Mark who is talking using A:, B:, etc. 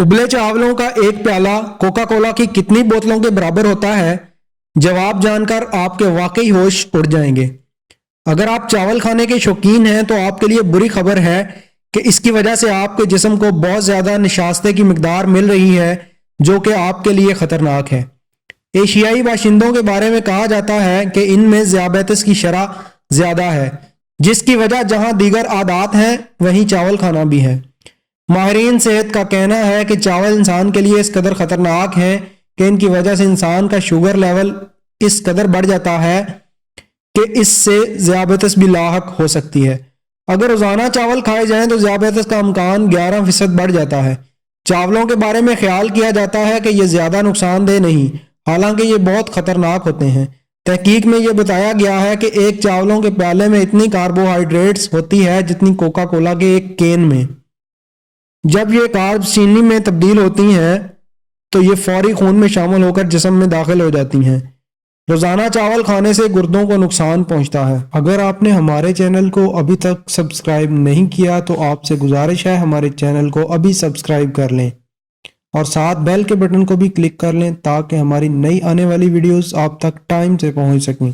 A: उबले चावलों का एक प्याला कोका कोला की कितनी बोतलों के बराबर होता है? जवाब जानकर आपके वाकई होश उड़ जाएंगे। अगर आप चावल खाने के शौकीन हैं तो आपके लिए बुरी खबर है कि इसकी वजह से आपके जिस्म को बहुत ज़्यादा निशास्ते की मिकदार मिल रही है, जो कि आपके लिए ख़तरनाक है। एशियाई बाशिंदों के बारे में कहा जाता है कि इनमें ज़ियाबतीस की शरह ज़्यादा है, जिसकी वजह जहां दीगर आदात हैं वहीं चावल खाना भी है। माहिरीन सेहत का कहना है कि चावल इंसान के लिए इस कदर ख़तरनाक हैं कि इनकी वजह से इंसान का शुगर लेवल इस कदर बढ़ जाता है कि इससे ज़ियाबतीस भी लाहक हो सकती है। अगर रोज़ाना चावल खाए जाएं तो ज़ियाबतीस का इम्कान 11% बढ़ जाता है। चावलों के बारे में ख्याल किया जाता है कि ये ज़्यादा नुकसानदेह नहीं, हालांकि ये बहुत ख़तरनाक होते हैं। तहकीक में ये बताया गया है कि एक चावलों के प्याले में इतनी कार्बोहाइड्रेट्स होती है जितनी कोका कोला के एक केन में। जब ये कार्ब्स चीनी में तब्दील होती हैं तो ये फौरी खून में शामिल होकर जिस्म में दाखिल हो जाती हैं। रोज़ाना चावल खाने से गुर्दों को नुकसान पहुंचता है। अगर आपने हमारे चैनल को अभी तक सब्सक्राइब नहीं किया तो आपसे गुजारिश है हमारे चैनल को अभी सब्सक्राइब कर लें और साथ बेल के बटन को भी क्लिक कर लें ताकि हमारी नई आने वाली वीडियोस आप तक टाइम से पहुंच सकें।